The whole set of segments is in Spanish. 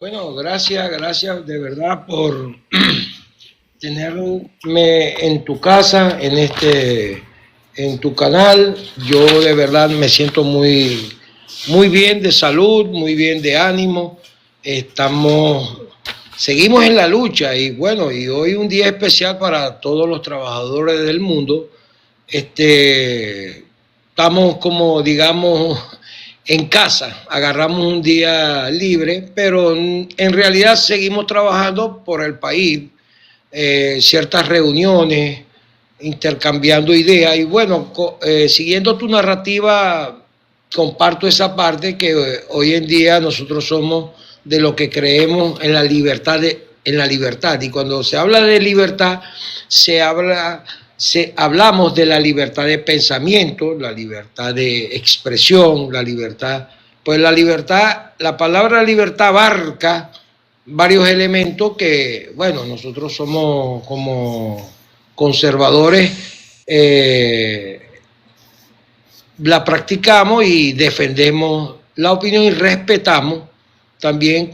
Bueno, gracias de verdad por tenerme en tu casa, en tu canal. Yo de verdad me siento muy bien de salud, muy bien de ánimo. Seguimos en la lucha y bueno, y hoy un día especial para todos los trabajadores del mundo. Estamos como, digamos, en casa, agarramos un día libre, pero en realidad seguimos trabajando por el país, ciertas reuniones, intercambiando ideas y bueno, siguiendo tu narrativa, comparto esa parte que hoy en día nosotros somos de lo que creemos en la libertad, en la libertad, y cuando se habla de libertad se habla hablamos de la libertad de pensamiento, la libertad de expresión, la libertad, pues la libertad, la palabra libertad abarca varios elementos que, bueno, nosotros somos como conservadores, la practicamos y defendemos la opinión y respetamos también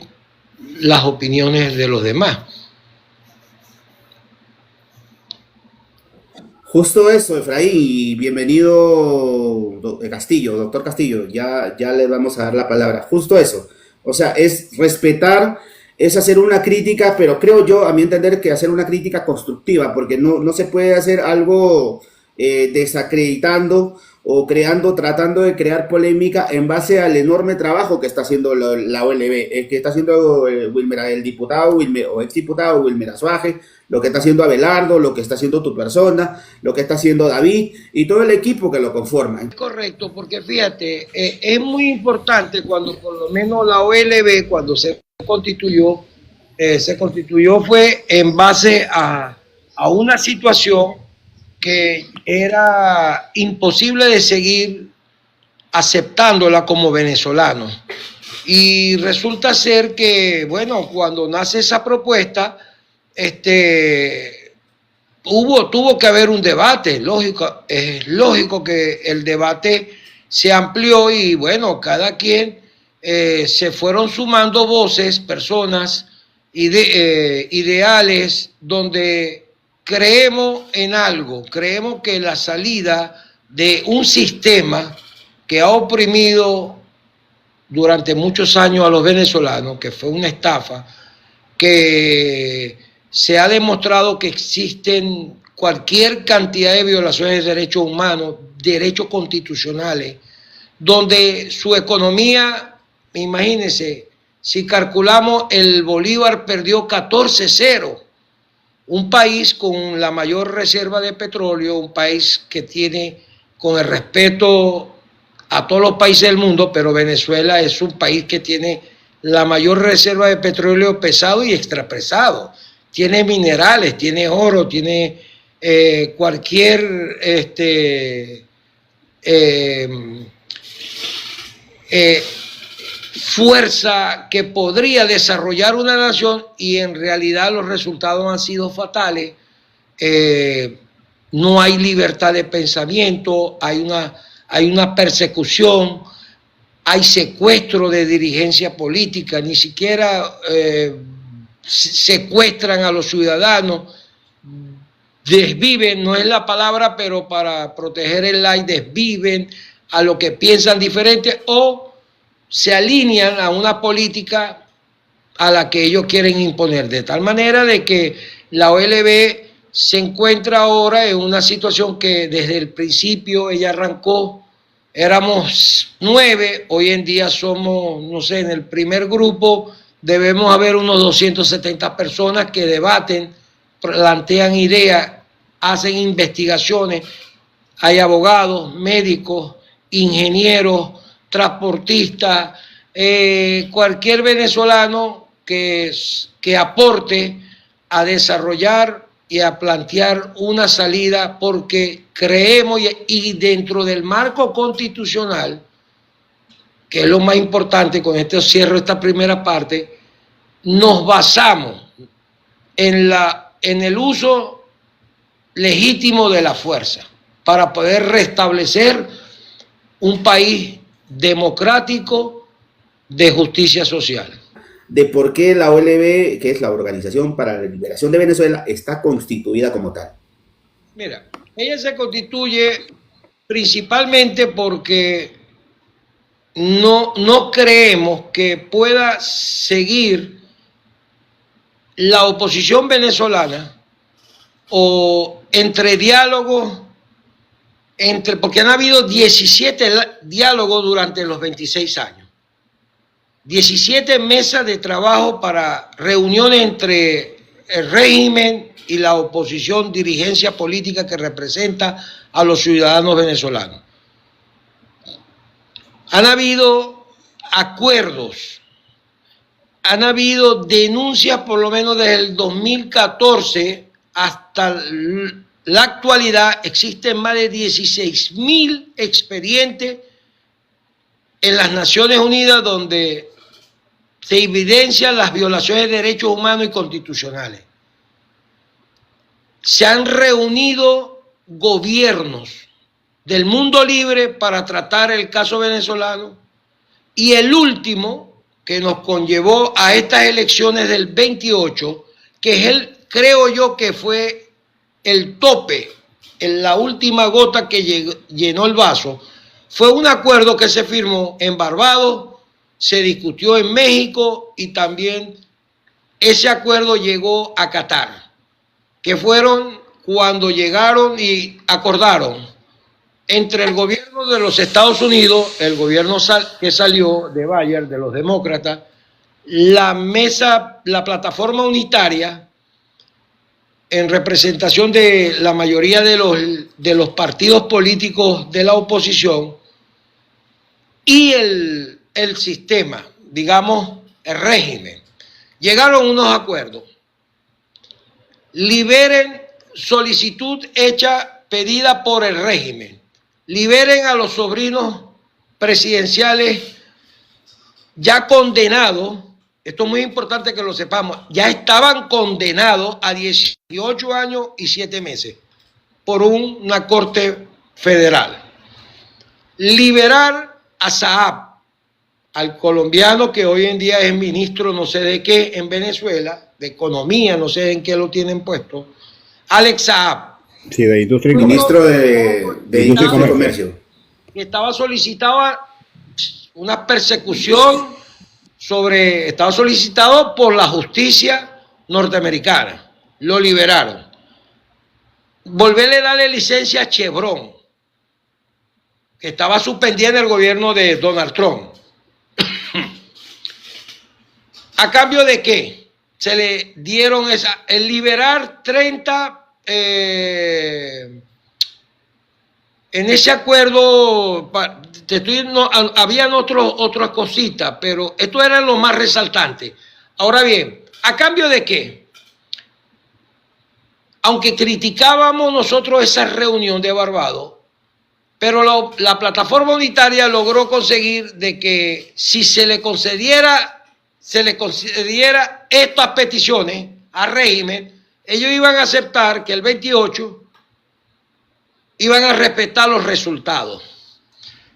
las opiniones de los demás. Justo eso, Efraín, y bienvenido, Castillo, doctor Castillo, ya le vamos a dar la palabra. Justo eso, o sea, es respetar, es hacer una crítica, pero creo yo, a mi entender, que hacer una crítica constructiva, porque no se puede hacer algo desacreditando o creando, tratando de crear polémica en base al enorme trabajo que está haciendo la OLB, que está haciendo el diputado o exdiputado Wilmer Azuaje, lo que está haciendo Abelardo, lo que está haciendo tu persona, lo que está haciendo David y todo el equipo que lo conforma. Correcto, porque fíjate, es muy importante cuando por lo menos la OLB, cuando se constituyó fue en base a una situación que era imposible de seguir aceptándola como venezolano. Y resulta ser que, bueno, cuando nace esa propuesta, tuvo que haber un debate, lógico, es lógico que el debate se amplió y bueno, cada quien se fueron sumando voces, personas, ideales, donde creemos en algo, creemos que la salida de un sistema que ha oprimido durante muchos años a los venezolanos, que fue una estafa, que se ha demostrado que existen cualquier cantidad de violaciones de derechos humanos, derechos constitucionales, donde su economía, imagínense, si calculamos, el Bolívar perdió 14-0, un país con la mayor reserva de petróleo, un país que tiene, con el respeto a todos los países del mundo, pero Venezuela es un país que tiene la mayor reserva de petróleo pesado y extrapesado. Tiene minerales, tiene oro, tiene cualquier fuerza que podría desarrollar una nación, y en realidad los resultados han sido fatales. No hay libertad de pensamiento, hay una persecución, hay secuestro de dirigencia política, ni siquiera secuestran a los ciudadanos, desviven, no es la palabra, pero para proteger el like, desviven a lo que piensan diferente o se alinean a una política a la que ellos quieren imponer, de tal manera de que la OLB se encuentra ahora en una situación que desde el principio ella arrancó. Éramos 9, hoy en día somos, no sé, en el primer grupo debemos haber unos 270 personas que debaten, plantean ideas, hacen investigaciones. Hay abogados, médicos, ingenieros, transportistas, cualquier venezolano que aporte a desarrollar y a plantear una salida, porque creemos y dentro del marco constitucional, que es lo más importante, con esto cierro esta primera parte, nos basamos en el uso legítimo de la fuerza para poder restablecer un país democrático de justicia social. de por qué la OLB, que es la Organización para la Liberación de Venezuela, está constituida como tal. Mira, ella se constituye principalmente porque no creemos que pueda seguir la oposición venezolana o entre diálogos, porque han habido 17 diálogos durante los 26 años. 17 mesas de trabajo para reuniones entre el régimen y la oposición, dirigencia política que representa a los ciudadanos venezolanos. Han habido acuerdos, han habido denuncias por lo menos desde el 2014 hasta la actualidad. Existen más de 16.000 expedientes en las Naciones Unidas donde se evidencian las violaciones de derechos humanos y constitucionales. Se han reunido gobiernos del mundo libre para tratar el caso venezolano, y el último que nos conllevó a estas elecciones del 28, que es creo yo que fue el tope, en la última gota que llenó el vaso, fue un acuerdo que se firmó en Barbados, se discutió en México y también ese acuerdo llegó a Qatar, que fueron cuando llegaron y acordaron entre el gobierno de los Estados Unidos, el gobierno que salió de Bayer, de los demócratas, la plataforma unitaria, en representación de la mayoría de los partidos políticos de la oposición, y el sistema, digamos, el régimen. Llegaron a unos acuerdos. Liberen solicitud hecha, pedida por el régimen. Liberen a los sobrinos presidenciales ya condenados. Esto es muy importante que lo sepamos. Ya estaban condenados a 18 años y 7 meses por una corte federal. Liberar a Saab, al colombiano que hoy en día es ministro no sé de qué en Venezuela, de economía, no sé en qué lo tienen puesto, Alex Saab. Sí, de Industria y Ministro de Industria y Comercio. Que estaba solicitado una persecución estaba solicitado por la justicia norteamericana. Lo liberaron. Volverle a darle licencia a Chevron, que estaba suspendida en el gobierno de Donald Trump. ¿A cambio de qué? Se le dieron el liberar 30, en ese acuerdo, habían otras cositas, pero esto era lo más resaltante. Ahora bien, ¿a cambio de qué? Aunque criticábamos nosotros esa reunión de Barbados, pero la plataforma unitaria logró conseguir de que si se le concediera estas peticiones al régimen, ellos iban a aceptar que el 28 iban a respetar los resultados,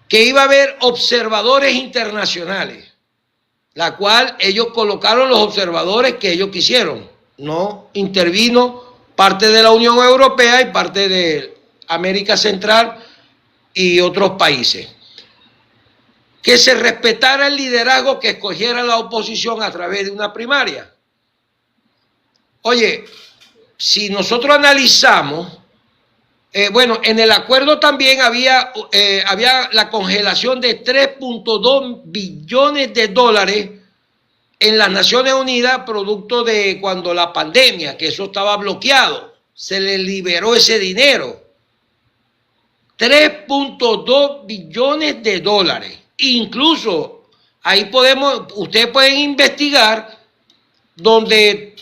que iba a haber observadores internacionales, la cual ellos colocaron los observadores que ellos quisieron. No intervino parte de la Unión Europea y parte de América Central y otros países. Que se respetara el liderazgo que escogiera la oposición a través de una primaria. Oye, si nosotros analizamos, en el acuerdo también había la congelación de 3.2 billones de dólares en las Naciones Unidas, producto de cuando la pandemia, que eso estaba bloqueado, se le liberó ese dinero. 3.2 billones de dólares. Incluso ahí ustedes pueden investigar donde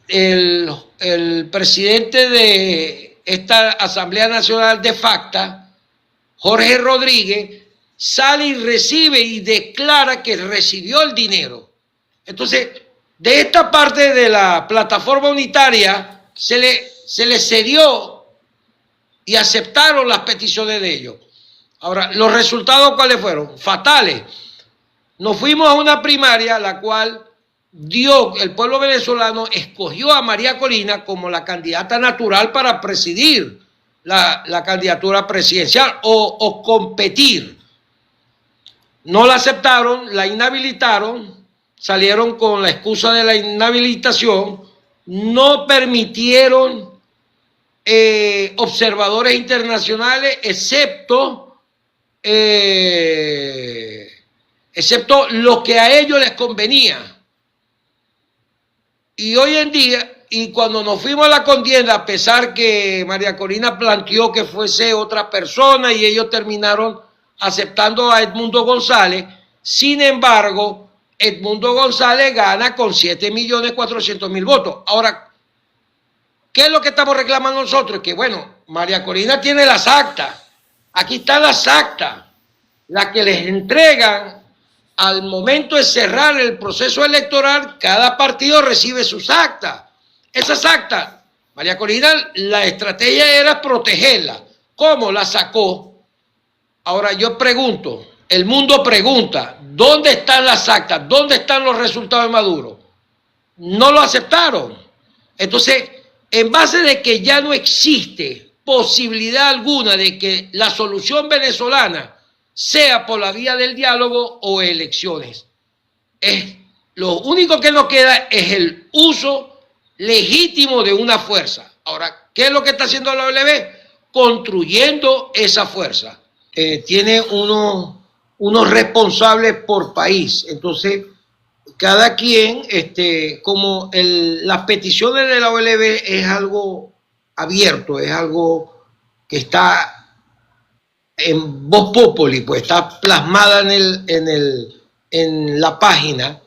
el presidente de esta Asamblea Nacional de facto, Jorge Rodríguez, sale y recibe y declara que recibió el dinero. Entonces, de esta parte de la plataforma unitaria se le cedió y aceptaron las peticiones de ellos. Ahora, ¿los resultados cuáles fueron? Fatales. Nos fuimos a una primaria, la cual el pueblo venezolano escogió a María Corina como la candidata natural para presidir la candidatura presidencial o competir. No la aceptaron, la inhabilitaron, salieron con la excusa de la inhabilitación, no permitieron observadores internacionales, excepto lo que a ellos les convenía. Y hoy en día, y cuando nos fuimos a la contienda, a pesar que María Corina planteó que fuese otra persona y ellos terminaron aceptando a Edmundo González, sin embargo, Edmundo González gana con 7.400.000 votos. Ahora, ¿qué es lo que estamos reclamando nosotros? Que bueno, María Corina tiene las actas. Aquí están las actas, las que les entregan al momento de cerrar el proceso electoral. Cada partido recibe sus actas. Esas actas, María Corina, la estrategia era protegerla. ¿Cómo la sacó? Ahora yo pregunto, el mundo pregunta, ¿dónde están las actas? ¿Dónde están los resultados de Maduro? No lo aceptaron. Entonces, en base de que ya no existe posibilidad alguna de que la solución venezolana sea por la vía del diálogo o elecciones, lo único que nos queda es el uso legítimo de una fuerza. Ahora, ¿qué es lo que está haciendo la OLB? Construyendo esa fuerza. Tiene unos responsables por país. Entonces, cada quien, como las peticiones de la OLB es algo abierto, es algo que está en Voz Populi, pues está plasmada en la página.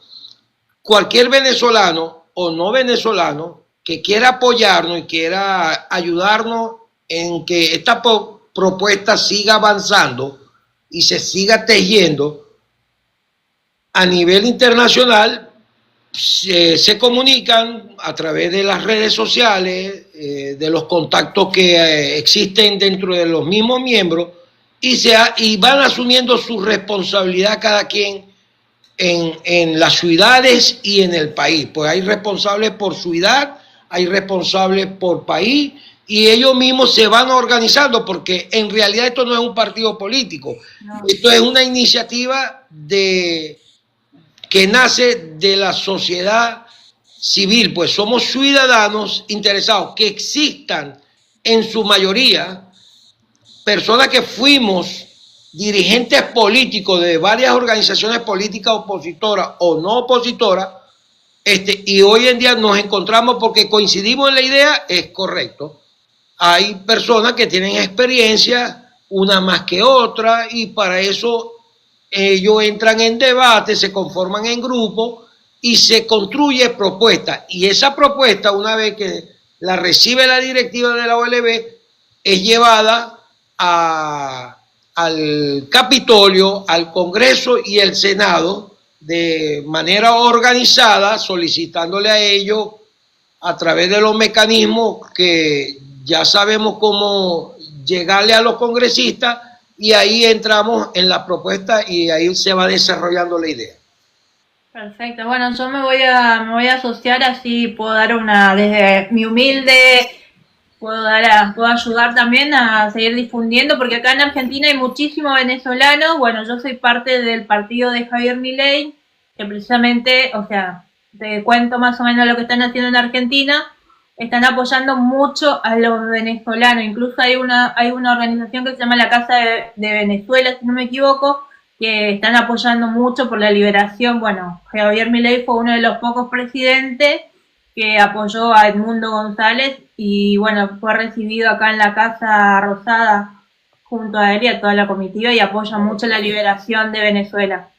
Cualquier venezolano o no venezolano que quiera apoyarnos y quiera ayudarnos en que esta propuesta siga avanzando y se siga tejiendo a nivel internacional, se comunican a través de las redes sociales, de los contactos que existen dentro de los mismos miembros, y van asumiendo su responsabilidad cada quien en las ciudades y en el país. Pues hay responsables por ciudad, hay responsables por país, y ellos mismos se van organizando, porque en realidad esto no es un partido político, no. Esto es una iniciativa que nace de la sociedad civil, pues somos ciudadanos interesados, que existan en su mayoría personas que fuimos dirigentes políticos de varias organizaciones políticas opositoras o no opositoras, y hoy en día nos encontramos porque coincidimos en la idea, es correcto. Hay personas que tienen experiencia, una más que otra, y para eso ellos entran en debate, se conforman en grupos y se construye propuesta. Y esa propuesta, una vez que la recibe la directiva de la OLB, es llevada al Capitolio, al Congreso y el Senado de manera organizada, solicitándole a ellos a través de los mecanismos que ya sabemos cómo llegarle a los congresistas, y ahí entramos en la propuesta y ahí se va desarrollando la idea. Perfecto, bueno, yo me voy a asociar, así puedo dar desde mi humilde, puedo ayudar también a seguir difundiendo, porque acá en Argentina hay muchísimos venezolanos. Bueno, yo soy parte del partido de Javier Milei, que precisamente, o sea, te cuento más o menos lo que están haciendo en Argentina. Están apoyando mucho a los venezolanos, incluso hay una organización que se llama la Casa de Venezuela, si no me equivoco, que están apoyando mucho por la liberación. Bueno, Javier Milei fue uno de los pocos presidentes que apoyó a Edmundo González, y bueno, fue recibido acá en la Casa Rosada junto a él y a toda la comitiva, y apoya mucho la liberación de Venezuela.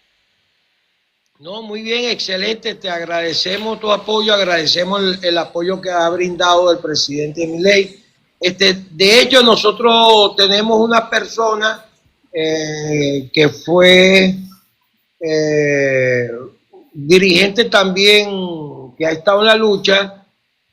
No, muy bien, excelente, te agradecemos tu apoyo, agradecemos el apoyo que ha brindado el presidente Milei. De hecho, nosotros tenemos una persona que fue dirigente también, que ha estado en la lucha,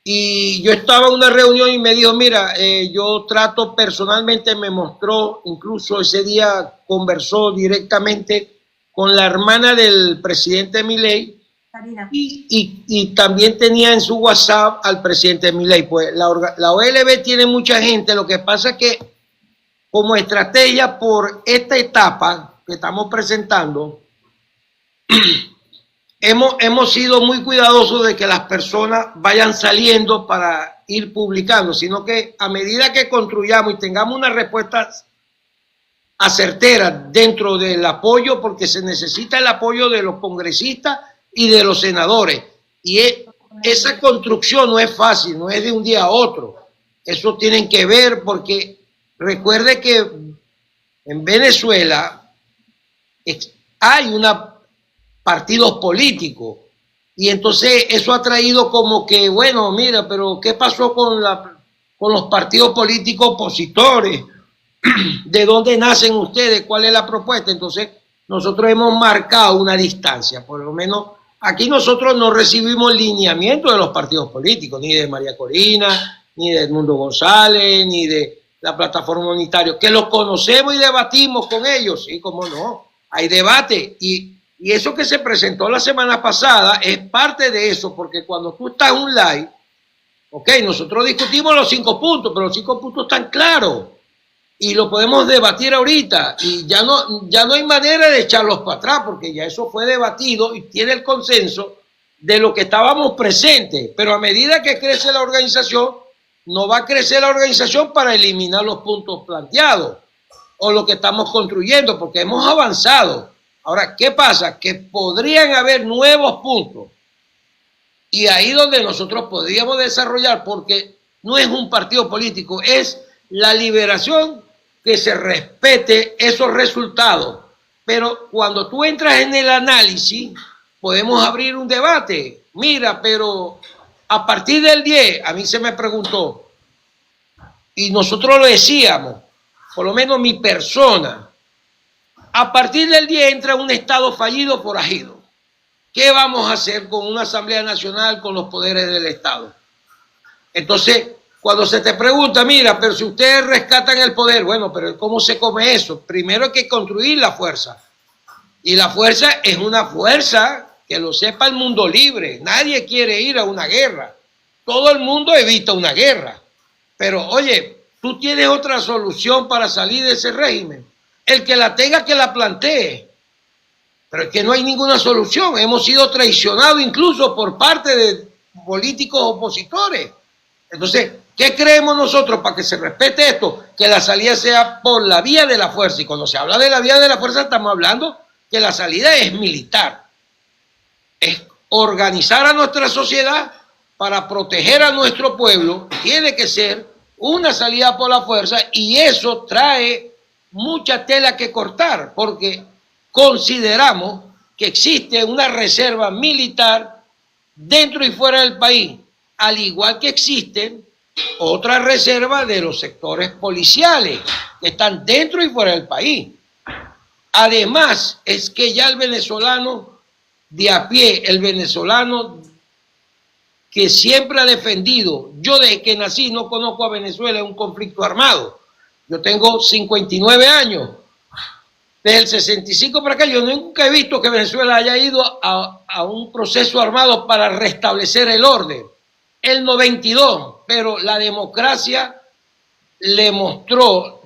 y yo estaba en una reunión y me dijo, mira, yo trato personalmente, me mostró, incluso ese día conversó directamente con la hermana del presidente Milei, Karina. Y también tenía en su WhatsApp al presidente Milei. Pues la OLB tiene mucha gente, lo que pasa es que como estrategia por esta etapa que estamos presentando, hemos sido muy cuidadosos de que las personas vayan saliendo para ir publicando, sino que a medida que construyamos y tengamos una respuesta acertera dentro del apoyo, porque se necesita el apoyo de los congresistas y de los senadores. Y esa construcción no es fácil, no es de un día a otro. Eso tienen que ver, porque recuerde que en Venezuela hay partidos políticos, y entonces eso ha traído como que, bueno, mira, pero ¿qué pasó con los partidos políticos opositores? ¿De dónde nacen ustedes? ¿Cuál es la propuesta? Entonces nosotros hemos marcado una distancia, por lo menos aquí nosotros no recibimos lineamiento de los partidos políticos, ni de María Corina, ni de Edmundo González, ni de la Plataforma Unitaria, que los conocemos y debatimos con ellos, sí, cómo no, hay debate, y eso que se presentó la semana pasada es parte de eso, porque cuando tú estás en un live, ok, nosotros discutimos los 5 puntos, pero los 5 puntos están claros, y lo podemos debatir ahorita, y ya no hay manera de echarlos para atrás, porque ya eso fue debatido y tiene el consenso de lo que estábamos presentes, pero a medida que crece la organización, no va a crecer la organización para eliminar los puntos planteados o lo que estamos construyendo, porque hemos avanzado. Ahora, ¿qué pasa? Que podrían haber nuevos puntos, y ahí donde nosotros podríamos desarrollar, porque no es un partido político, es la liberación, que se respete esos resultados. Pero cuando tú entras en el análisis, podemos abrir un debate. Mira, pero a partir del 10, a mí se me preguntó, y nosotros lo decíamos, por lo menos mi persona, a partir del 10 entra un Estado fallido forajido. ¿Qué vamos a hacer con una Asamblea Nacional con los poderes del Estado? Entonces, cuando se te pregunta, mira, pero si ustedes rescatan el poder, bueno, pero ¿cómo se come eso? Primero hay que construir la fuerza. Y la fuerza es una fuerza, que lo sepa el mundo libre. Nadie quiere ir a una guerra. Todo el mundo evita una guerra. Pero, oye, tú tienes otra solución para salir de ese régimen. El que la tenga, que la plantee. Pero es que no hay ninguna solución. Hemos sido traicionados incluso por parte de políticos opositores. Entonces, ¿qué creemos nosotros para que se respete esto? Que la salida sea por la vía de la fuerza. Y cuando se habla de la vía de la fuerza, estamos hablando que la salida es militar. Es organizar a nuestra sociedad para proteger a nuestro pueblo. Tiene que ser una salida por la fuerza, y eso trae mucha tela que cortar, porque consideramos que existe una reserva militar dentro y fuera del país, al igual que existen otras reservas de los sectores policiales que están dentro y fuera del país. Además, es que ya el venezolano de a pie, el venezolano que siempre ha defendido, yo desde que nací no conozco a Venezuela en un conflicto armado. Yo tengo 59 años. Desde el 65 para acá, yo nunca he visto que Venezuela haya ido a un proceso armado para restablecer el orden. El 92, pero la democracia demostró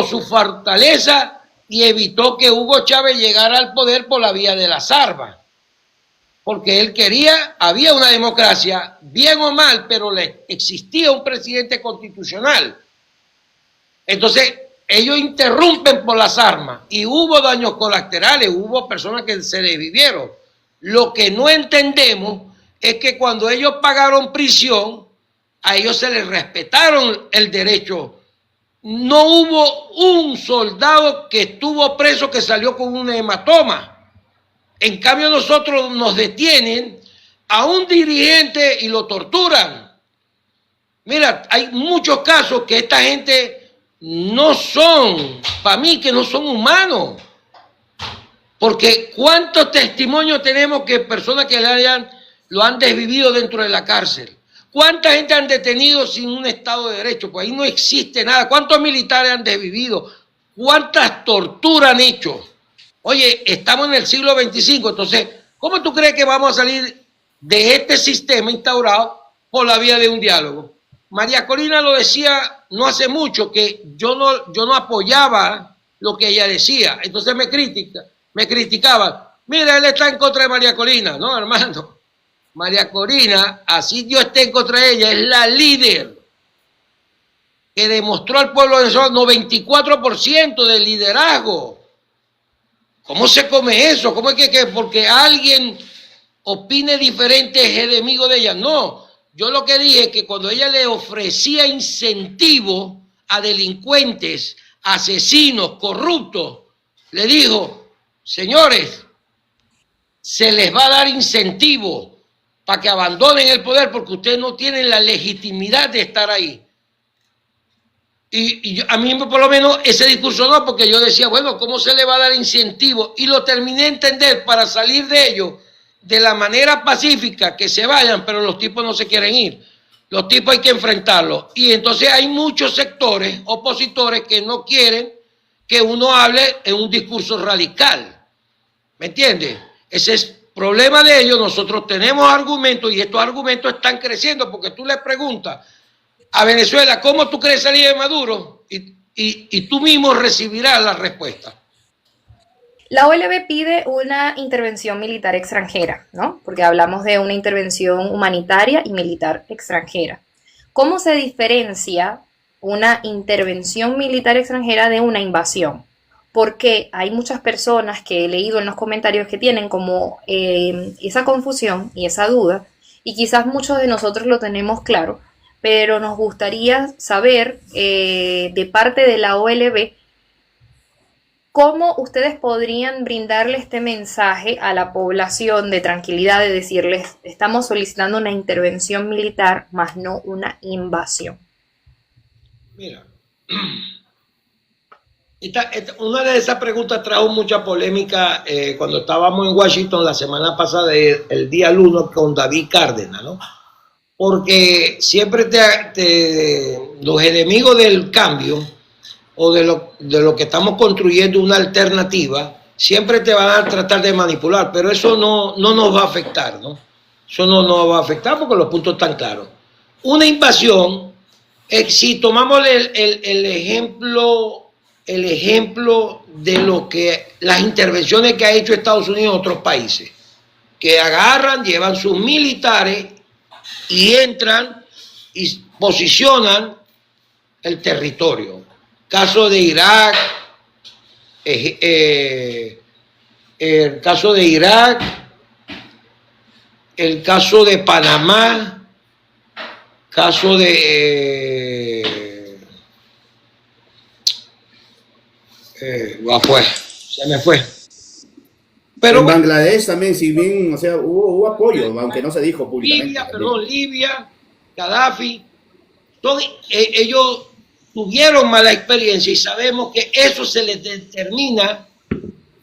su fortaleza y evitó que Hugo Chávez llegara al poder por la vía de las armas. Porque él quería, había una democracia, bien o mal, pero existía un presidente constitucional. Entonces, ellos interrumpen por las armas y hubo daños colaterales, hubo personas que se desvivieron. Lo que no entendemos es que cuando ellos pagaron prisión, a ellos se les respetaron el derecho. No hubo un soldado que estuvo preso que salió con un hematoma. En cambio, nosotros nos detienen a un dirigente y lo torturan. Mira, hay muchos casos que esta gente no son, para mí, que no son humanos. Porque ¿cuántos testimonios tenemos que personas que lo han desvivido dentro de la cárcel? ¿Cuánta gente han detenido sin un Estado de Derecho? Pues ahí no existe nada. ¿Cuántos militares han desvivido? ¿Cuántas torturas han hecho? Oye, estamos en el siglo XXV, entonces ¿Cómo tú crees que vamos a salir de este sistema instaurado por la vía de un diálogo? María Corina lo decía no hace mucho, que yo no apoyaba lo que ella decía. Entonces me criticaban. Mira, él está en contra de María Corina. No, hermano. María Corina, así Dios esté en contra de ella, es la líder que demostró al pueblo venezolano 94% de liderazgo. ¿Cómo se come eso? ¿Cómo es que porque alguien opine diferente es enemigo de ella? No, yo lo que dije es que cuando ella le ofrecía incentivo a delincuentes, asesinos, corruptos, le dijo, señores, se les va a dar incentivo para que abandonen el poder porque ustedes no tienen la legitimidad de estar ahí. Y a mí por lo menos ese discurso no, porque yo decía, bueno, ¿cómo se le va a dar incentivo? Y lo terminé de entender para salir de ello de la manera pacífica, que se vayan, pero los tipos no se quieren ir. Los tipos hay que enfrentarlos. Y entonces hay muchos sectores opositores que no quieren que uno hable en un discurso radical. ¿Me entiendes? Ese es el problema de ellos. Nosotros tenemos argumentos y estos argumentos están creciendo porque tú le preguntas a Venezuela, ¿cómo tú crees salir de Maduro? Y tú mismo recibirás la respuesta. La OLB pide una intervención militar extranjera, ¿no? Porque hablamos de una intervención humanitaria y militar extranjera. ¿Cómo se diferencia una intervención militar extranjera de una invasión? Porque hay muchas personas que he leído en los comentarios que tienen como esa confusión y esa duda, y quizás muchos de nosotros lo tenemos claro, pero nos gustaría saber de parte de la OLB cómo ustedes podrían brindarle este mensaje a la población de tranquilidad, de decirles, estamos solicitando una intervención militar, más no una invasión. Mira, una de esas preguntas trajo mucha polémica cuando estábamos en Washington la semana pasada, el día lunes, con David Cárdenas, ¿no? Porque siempre los enemigos del cambio o de lo que estamos construyendo una alternativa, siempre te van a tratar de manipular, pero eso no nos va a afectar, ¿no? Eso no nos va a afectar porque los puntos están claros. Una invasión, si tomamos el ejemplo de lo que las intervenciones que ha hecho Estados Unidos en otros países, que agarran, llevan sus militares y entran y posicionan el territorio. Caso de Irak, el caso de Irak, el caso de Panamá, caso de se me fue. Pero en Bangladesh también, si bien, o sea, hubo apoyo, aunque no se dijo públicamente. Libia, Gaddafi, ellos tuvieron mala experiencia y sabemos que eso se les determina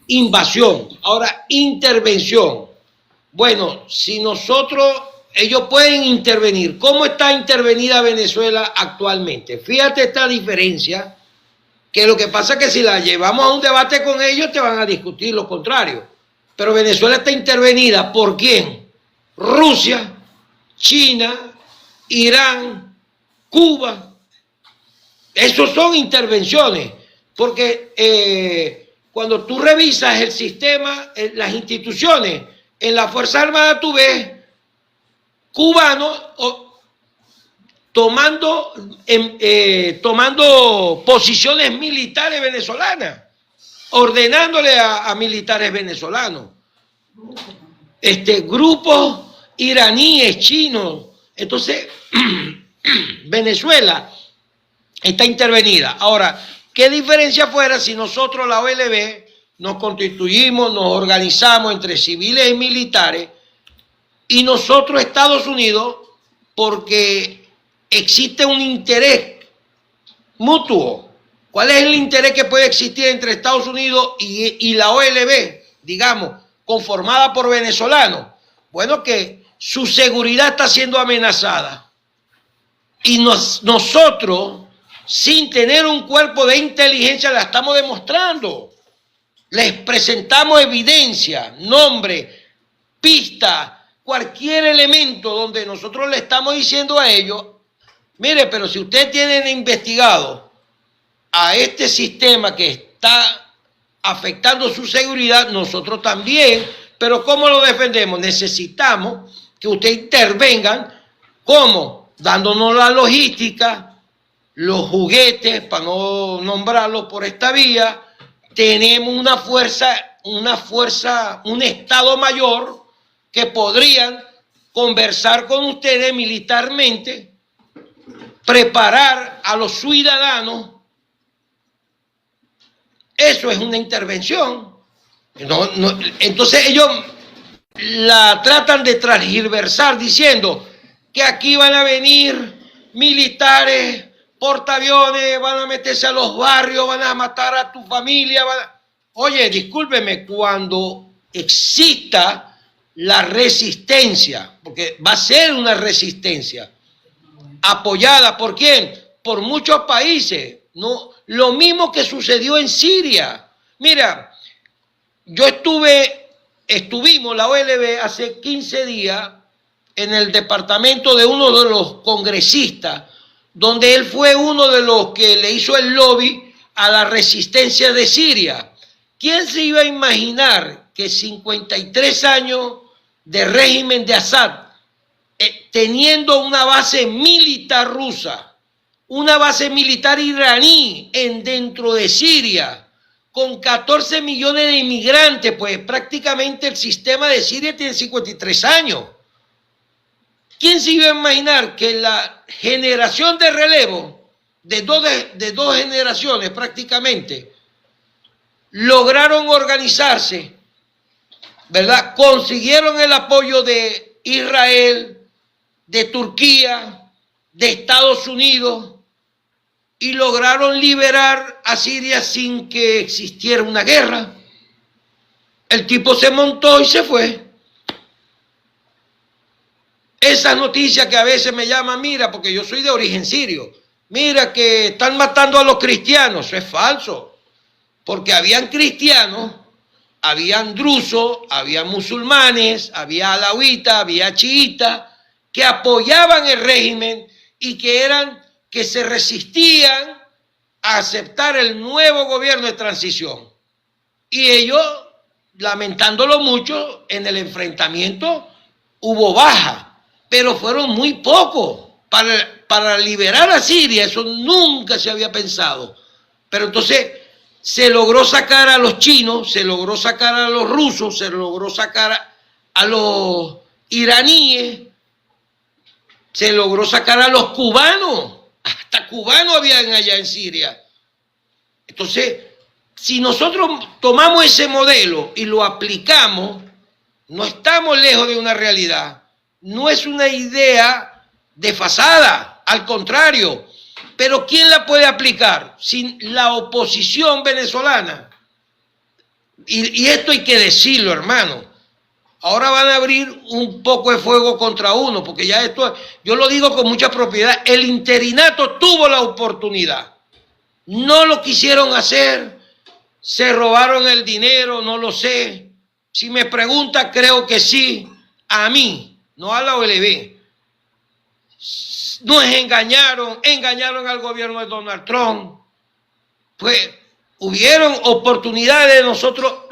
invasión. Ahora, intervención. Bueno, si ellos pueden intervenir. ¿Cómo está intervenida Venezuela actualmente? Fíjate esta diferencia, que lo que pasa es que si la llevamos a un debate con ellos te van a discutir lo contrario. Pero Venezuela está intervenida ¿por quién? Rusia, China, Irán, Cuba. Esos son intervenciones, porque cuando tú revisas el sistema, las instituciones, en la Fuerza Armada tú ves cubanos tomando posiciones militares venezolanas, ordenándole a militares venezolanos, grupos iraníes, chinos. Entonces, Venezuela está intervenida. Ahora, ¿qué diferencia fuera si nosotros, la OLB, nos constituimos, nos organizamos entre civiles y militares, y nosotros, Estados Unidos, porque existe un interés mutuo? ¿Cuál es el interés que puede existir entre Estados Unidos y la OLB, digamos, conformada por venezolanos? Bueno, que su seguridad está siendo amenazada. Y nosotros, sin tener un cuerpo de inteligencia, la estamos demostrando. Les presentamos evidencia, nombre, pista, cualquier elemento donde nosotros le estamos diciendo a ellos, mire, pero si ustedes tienen investigado a este sistema que está afectando su seguridad, nosotros también, pero ¿cómo lo defendemos? Necesitamos que ustedes intervengan, ¿cómo? Dándonos la logística, los juguetes, para no nombrarlos por esta vía. Tenemos una fuerza, un Estado Mayor que podrían conversar con ustedes militarmente, preparar a los ciudadanos. Eso es una intervención. Entonces ellos la tratan de transgiversar diciendo que aquí van a venir militares, portaaviones, van a meterse a los barrios, van a matar a tu familia. Oye, discúlpeme, cuando exista la resistencia, porque va a ser una resistencia, apoyada ¿por quién? Por muchos países, ¿no? Lo mismo que sucedió en Siria. Mira, estuvimos la OLB hace 15 días en el departamento de uno de los congresistas, donde él fue uno de los que le hizo el lobby a la resistencia de Siria. ¿Quién se iba a imaginar que 53 años de régimen de Assad, teniendo una base militar rusa, una base militar iraní dentro de Siria, con 14 millones de inmigrantes, pues prácticamente el sistema de Siria tiene 53 años. ¿Quién se iba a imaginar que la generación de relevo de dos generaciones prácticamente lograron organizarse, ¿verdad? Consiguieron el apoyo de Israel, de Turquía, de Estados Unidos y lograron liberar a Siria sin que existiera una guerra? El tipo se montó y se fue. Esas noticias que a veces me llaman, mira, porque yo soy de origen sirio, mira que están matando a los cristianos, eso es falso, porque habían cristianos, habían drusos, había musulmanes, había alawitas, había chiitas, que apoyaban el régimen y que se resistían a aceptar el nuevo gobierno de transición. Y ellos, lamentándolo mucho, en el enfrentamiento hubo baja, pero fueron muy pocos para liberar a Siria. Eso nunca se había pensado. Pero entonces se logró sacar a los chinos, se logró sacar a los rusos, se logró sacar a los iraníes, se logró sacar a los cubanos. Hasta cubanos habían allá en Siria. Entonces, si nosotros tomamos ese modelo y lo aplicamos, no estamos lejos de una realidad. No es una idea desfasada, al contrario. Pero ¿quién la puede aplicar? Sin la oposición venezolana. Y esto hay que decirlo, hermano. Ahora van a abrir un poco de fuego contra uno, porque ya esto, yo lo digo con mucha propiedad, el interinato tuvo la oportunidad. No lo quisieron hacer, se robaron el dinero, no lo sé. Si me pregunta, creo que sí, a mí. No a la OLB. Nos engañaron al gobierno de Donald Trump. Pues hubieron oportunidades de nosotros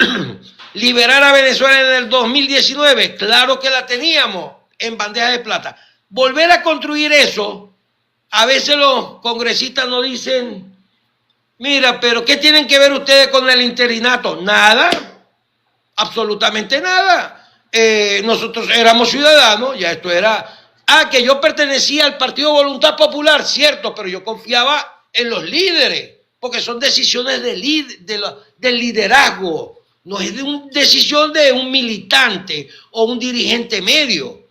liberar a Venezuela en el 2019. Claro que la teníamos en bandeja de plata. Volver a construir eso, a veces los congresistas nos dicen, mira, pero ¿qué tienen que ver ustedes con el interinato? Nada, absolutamente nada. Nosotros éramos ciudadanos, ya esto era, que yo pertenecía al Partido Voluntad Popular, cierto, pero yo confiaba en los líderes, porque son decisiones del liderazgo, no es decisión de un militante o un dirigente medio.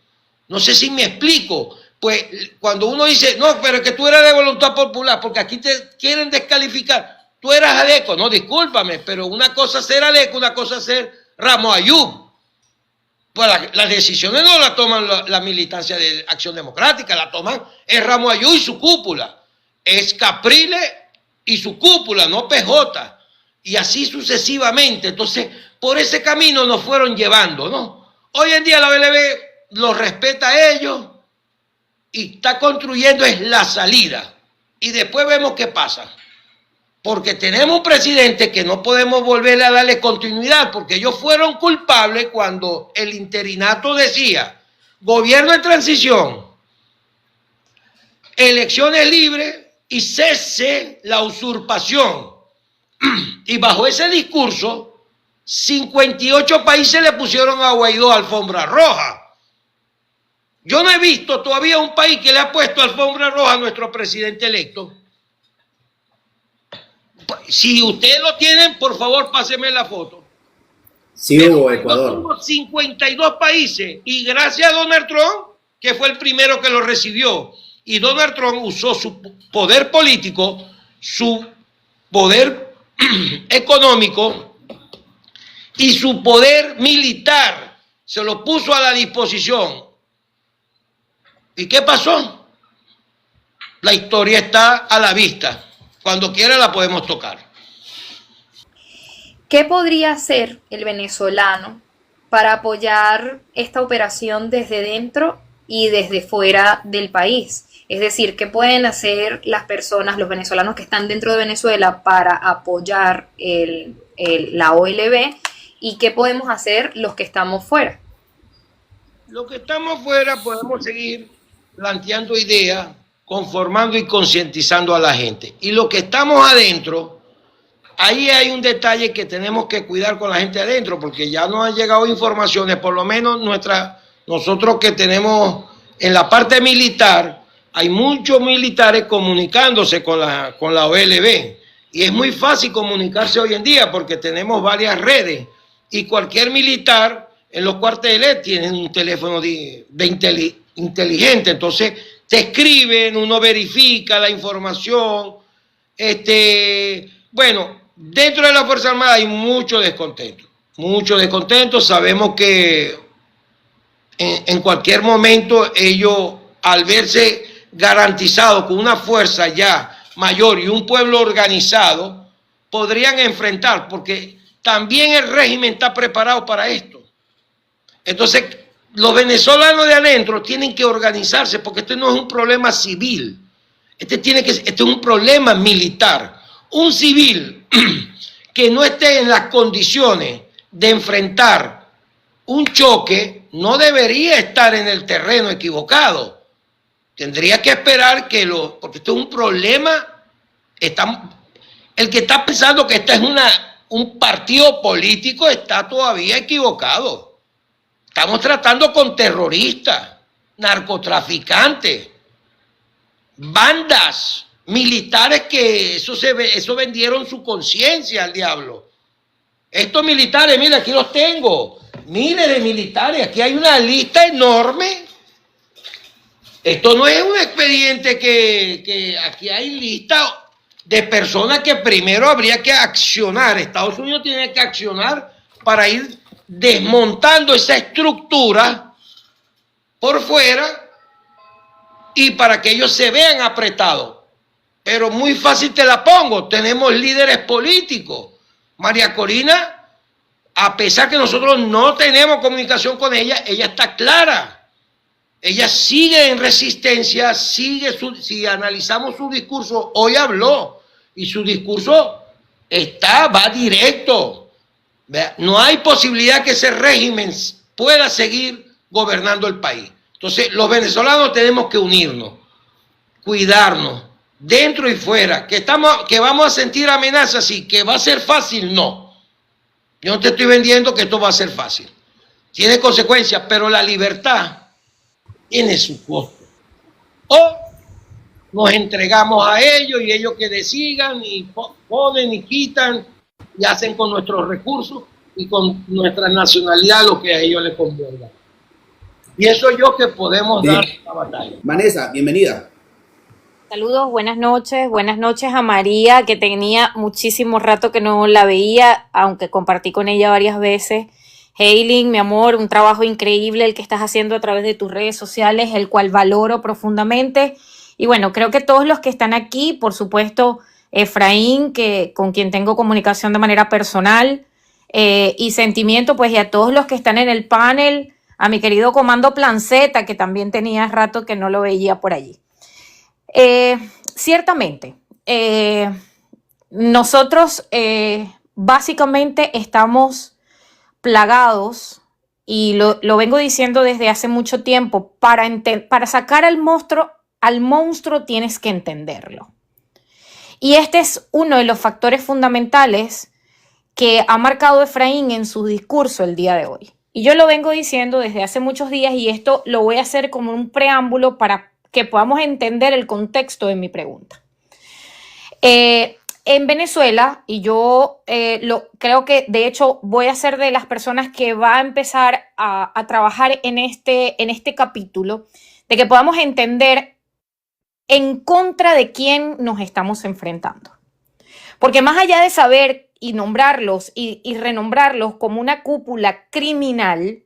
No sé si me explico. Pues cuando uno dice, no, pero es que tú eras de Voluntad Popular, porque aquí te quieren descalificar, tú eras ADECO, no, discúlpame, pero una cosa es ser ADECO, una cosa es ser Ramos Ayub. Pues las decisiones no las toman la militancia de Acción Democrática, la toman es Ramos Ayú y su cúpula, es Capriles y su cúpula, no PJ, y así sucesivamente. Entonces, por ese camino nos fueron llevando, ¿no? Hoy en día la OLB los respeta a ellos y está construyendo es la salida. Y después vemos qué pasa. Porque tenemos un presidente que no podemos volverle a darle continuidad, porque ellos fueron culpables cuando el interinato decía gobierno en transición, elecciones libres y cese la usurpación. Y bajo ese discurso, 58 países le pusieron a Guaidó alfombra roja. Yo no he visto todavía un país que le ha puesto alfombra roja a nuestro presidente electo. Si ustedes lo tienen, por favor, pásenme la foto. Sí hubo Ecuador. Hubo 52 países y gracias a Donald Trump, que fue el primero que lo recibió, y Donald Trump usó su poder político, su poder económico y su poder militar, se lo puso a la disposición. ¿Y qué pasó? La historia está a la vista. Cuando quiera la podemos tocar. ¿Qué podría hacer el venezolano para apoyar esta operación desde dentro y desde fuera del país? Es decir, ¿qué pueden hacer las personas, los venezolanos que están dentro de Venezuela para apoyar la OLB? ¿Y qué podemos hacer los que estamos fuera? Los que estamos fuera podemos seguir planteando ideas, conformando y concientizando a la gente. Y los que estamos adentro, ahí hay un detalle que tenemos que cuidar con la gente adentro, porque ya nos han llegado informaciones, por lo menos nosotros que tenemos en la parte militar, hay muchos militares comunicándose con la OLB. Y es muy fácil comunicarse hoy en día porque tenemos varias redes. Y cualquier militar en los cuarteles tiene un teléfono inteligente. Entonces te escriben, uno verifica la información. Bueno, dentro de la Fuerza Armada hay mucho descontento. Mucho descontento. Sabemos que en cualquier momento ellos, al verse garantizados con una fuerza ya mayor y un pueblo organizado, podrían enfrentar, porque también el régimen está preparado para esto. Entonces, los venezolanos de adentro tienen que organizarse, porque este no es un problema civil, este es un problema militar. Un civil que no esté en las condiciones de enfrentar un choque no debería estar en el terreno equivocado. Tendría que esperar porque esto es un problema. El que está pensando que esta es un partido político está todavía equivocado. Estamos tratando con terroristas, narcotraficantes, bandas, militares que eso vendieron su conciencia al diablo. Estos militares, mira, aquí los tengo, miles de militares, aquí hay una lista enorme. Esto no es un expediente que aquí hay lista de personas que primero habría que accionar. Estados Unidos tiene que accionar para ir desmontando esa estructura por fuera y para que ellos se vean apretados. Pero muy fácil te la pongo. Tenemos líderes políticos. María Corina, a pesar que nosotros no tenemos comunicación con ella está clara. Ella sigue en resistencia, si analizamos su discurso, hoy habló, y su discurso va directo. No hay posibilidad que ese régimen pueda seguir gobernando el país. Entonces, los venezolanos tenemos que unirnos, cuidarnos, dentro y fuera. Que vamos a sentir amenazas, sí. Que va a ser fácil, no. Yo no te estoy vendiendo que esto va a ser fácil. Tiene consecuencias, pero la libertad tiene su costo. O nos entregamos a ellos y ellos que decidan y ponen y quitan y hacen con nuestros recursos y con nuestra nacionalidad lo que a ellos les convenga. Y eso es yo que podemos dar la batalla. Vanessa, bienvenida. Saludos, buenas noches a María, que tenía muchísimo rato que no la veía, aunque compartí con ella varias veces. Haylin, mi amor, un trabajo increíble el que estás haciendo a través de tus redes sociales, el cual valoro profundamente. Y bueno, creo que todos los que están aquí, por supuesto, Efraín, con quien tengo comunicación de manera personal y sentimiento, pues y a todos los que están en el panel, a mi querido Comando Plan Z, que también tenía rato que no lo veía por allí. Ciertamente, nosotros básicamente estamos plagados, y lo vengo diciendo desde hace mucho tiempo, para sacar al monstruo tienes que entenderlo. Y este es uno de los factores fundamentales que ha marcado Efraín en su discurso el día de hoy. Y yo lo vengo diciendo desde hace muchos días, y esto lo voy a hacer como un preámbulo para que podamos entender el contexto de mi pregunta. En Venezuela, y yo creo que de hecho voy a ser de las personas que va a empezar a trabajar en este capítulo, de que podamos entender en contra de quién nos estamos enfrentando. Porque más allá de saber y nombrarlos y renombrarlos como una cúpula criminal,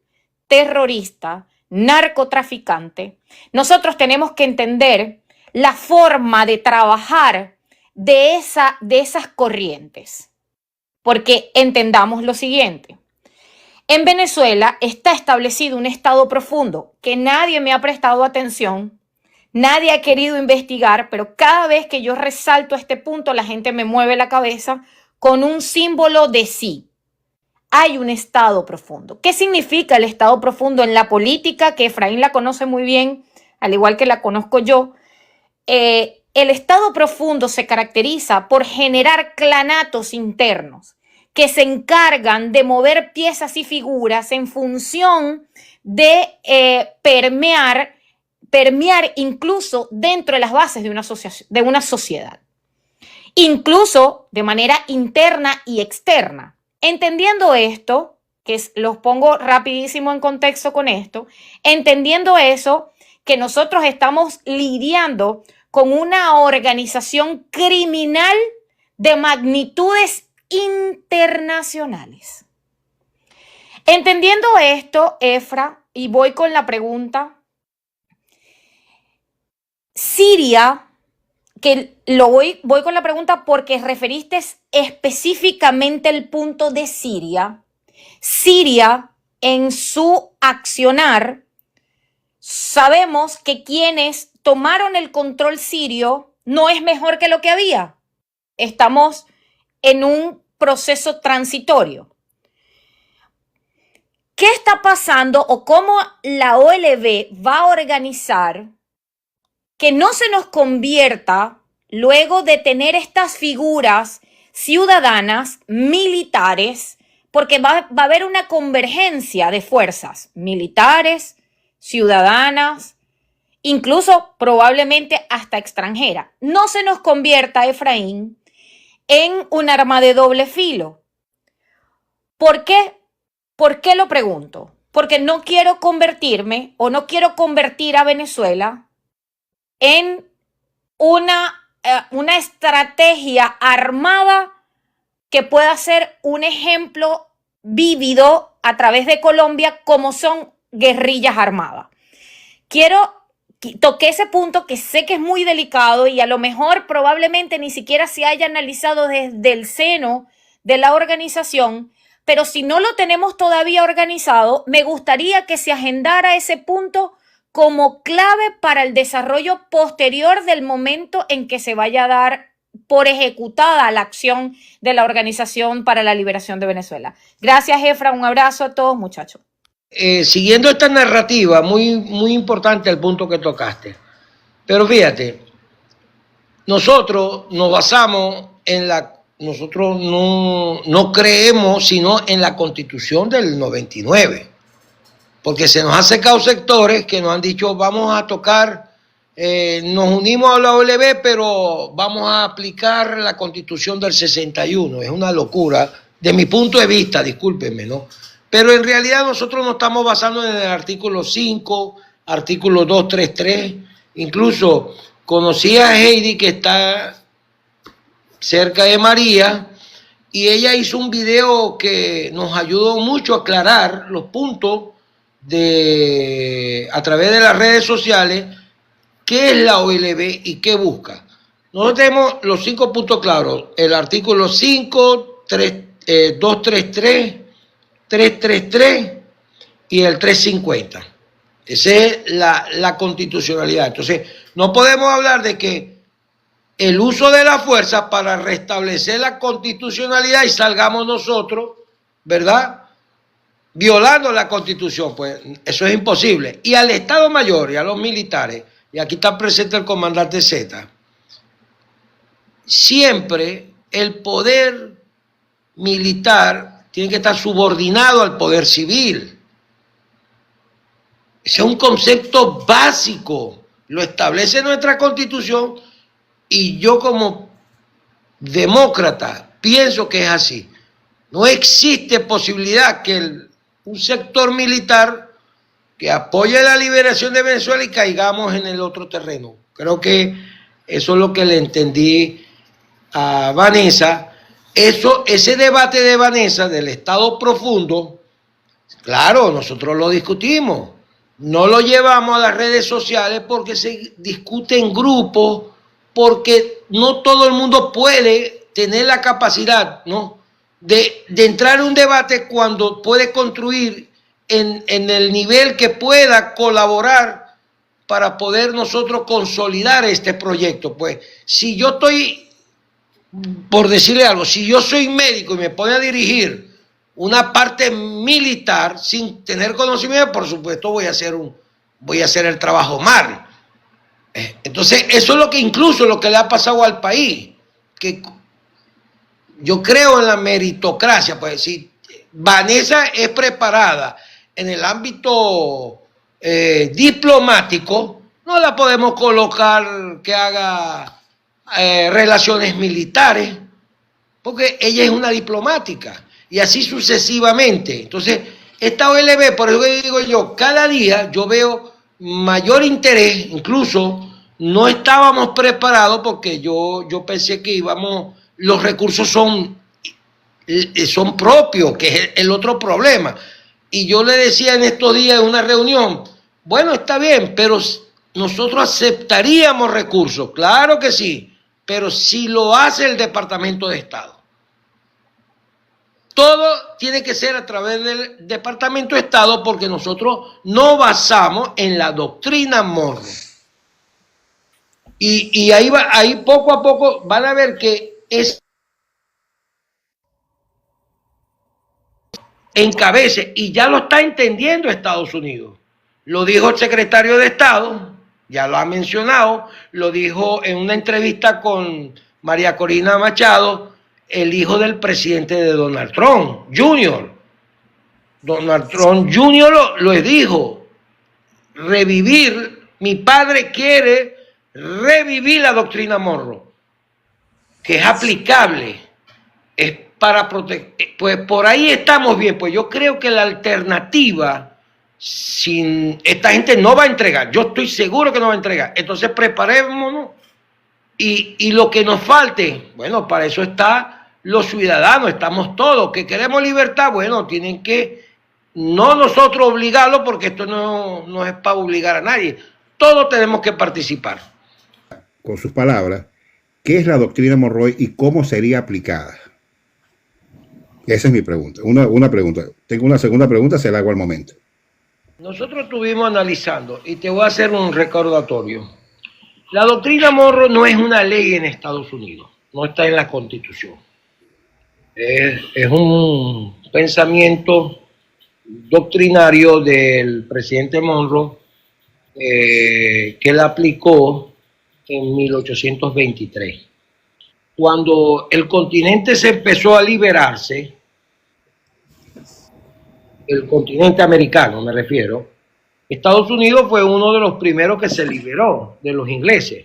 terrorista, narcotraficante, nosotros tenemos que entender la forma de trabajar de esas corrientes. Porque entendamos lo siguiente. En Venezuela está establecido un estado profundo que nadie me ha prestado atención, nadie ha querido investigar, pero cada vez que yo resalto este punto, la gente me mueve la cabeza con un símbolo de sí. Hay un estado profundo. ¿Qué significa el estado profundo en la política? Que Efraín la conoce muy bien, al igual que la conozco yo. El estado profundo se caracteriza por generar clanatos internos que se encargan de mover piezas y figuras en función de permear incluso dentro de las bases de una sociedad, incluso de manera interna y externa. Entendiendo esto, los pongo rapidísimo en contexto con esto, entendiendo eso, que nosotros estamos lidiando con una organización criminal de magnitudes internacionales. Entendiendo esto, Efra, y voy con la pregunta, Siria, que voy con la pregunta porque referiste específicamente el punto de Siria. Siria, en su accionar, sabemos que quienes tomaron el control sirio no es mejor que lo que había. Estamos en un proceso transitorio. ¿Qué está pasando o cómo la OLB va a organizar que no se nos convierta, luego de tener estas figuras ciudadanas, militares, porque va a haber una convergencia de fuerzas militares, ciudadanas, incluso probablemente hasta extranjera? No se nos convierta, Efraín, en un arma de doble filo. ¿Por qué? ¿Por qué lo pregunto? Porque no quiero convertirme o no quiero convertir a Venezuela en una estrategia armada que pueda ser un ejemplo vívido a través de Colombia, como son guerrillas armadas. Toqué ese punto que sé que es muy delicado y a lo mejor probablemente ni siquiera se haya analizado desde el seno de la organización, pero si no lo tenemos todavía organizado, me gustaría que se agendara ese punto como clave para el desarrollo posterior del momento en que se vaya a dar por ejecutada la acción de la Organización para la Liberación de Venezuela. Gracias, Efra. Un abrazo a todos, muchachos. Siguiendo esta narrativa, muy, muy importante el punto que tocaste. Pero fíjate, nosotros nos basamos nosotros no creemos sino en la Constitución del 99. Porque se nos han secado sectores que nos han dicho vamos a tocar, nos unimos a la OLB, pero vamos a aplicar la Constitución del 61. Es una locura, de mi punto de vista, discúlpenme, ¿no? Pero en realidad nosotros nos estamos basando en el artículo 5, artículo 233. Incluso conocí a Heidi, que está cerca de María, y ella hizo un video que nos ayudó mucho a aclarar los puntos a través de las redes sociales, qué es la OLB y qué busca. Nosotros tenemos los 5 puntos claros: el artículo 5, 233, 333 y el 350. Esa es la constitucionalidad. Entonces, no podemos hablar de que el uso de la fuerza para restablecer la constitucionalidad y salgamos nosotros, ¿verdad?, violando la Constitución. Pues eso es imposible. Y al Estado Mayor y a los militares, y aquí está presente el comandante Z, siempre el poder militar tiene que estar subordinado al poder civil. Ese es un concepto básico, lo establece nuestra Constitución, y yo como demócrata pienso que es así. No existe posibilidad que un sector militar que apoye la liberación de Venezuela y caigamos en el otro terreno. Creo que eso es lo que le entendí a Vanessa. Ese debate de Vanessa del Estado profundo, claro, nosotros lo discutimos. No lo llevamos a las redes sociales porque se discute en grupos, porque no todo el mundo puede tener la capacidad, ¿no?, de entrar en un debate cuando puede construir en el nivel que pueda colaborar para poder nosotros consolidar este proyecto. Pues si yo estoy, por decirle algo, si yo soy médico y me pone a dirigir una parte militar sin tener conocimiento, por supuesto voy a hacer el trabajo mal. Entonces, eso es lo que incluso lo que le ha pasado al país, que yo creo en la meritocracia. Pues si Vanessa es preparada en el ámbito diplomático, no la podemos colocar que haga relaciones militares, porque ella es una diplomática, y así sucesivamente. Entonces, esta OLB, por eso digo yo, cada día yo veo mayor interés. Incluso no estábamos preparados porque yo pensé que los recursos son propios, que es el otro problema. Y yo le decía en estos días en una reunión, bueno, está bien, pero nosotros aceptaríamos recursos, claro que sí, pero si lo hace el Departamento de Estado. Todo tiene que ser a través del Departamento de Estado, porque nosotros no basamos en la doctrina Monroe. Y ahí poco a poco van a ver que es encabece, y ya lo está entendiendo Estados Unidos. Lo dijo el secretario de Estado, ya lo ha mencionado, lo dijo en una entrevista con María Corina Machado, el hijo del presidente de Donald Trump Jr. Donald Trump Jr. lo dijo, mi padre quiere revivir la doctrina Monroe, que es aplicable, es para proteger. Pues por ahí estamos bien. Pues yo creo que la alternativa, esta gente no va a entregar, yo estoy seguro que no va a entregar. Entonces preparémonos, y lo que nos falte, bueno, para eso está los ciudadanos, estamos todos, que queremos libertad, bueno, tienen que, no nosotros obligarlo, porque esto no es para obligar a nadie, todos tenemos que participar. Con sus palabras, ¿qué es la doctrina Monroe y cómo sería aplicada? Esa es mi pregunta. Una pregunta. Tengo una segunda pregunta, se la hago al momento. Nosotros estuvimos analizando, y te voy a hacer un recordatorio. La doctrina Monroe no es una ley en Estados Unidos, no está en la Constitución. Es un pensamiento doctrinario del presidente Monroe que la aplicó en 1823. Cuando el continente se empezó a liberarse, el continente americano me refiero, Estados Unidos fue uno de los primeros que se liberó de los ingleses.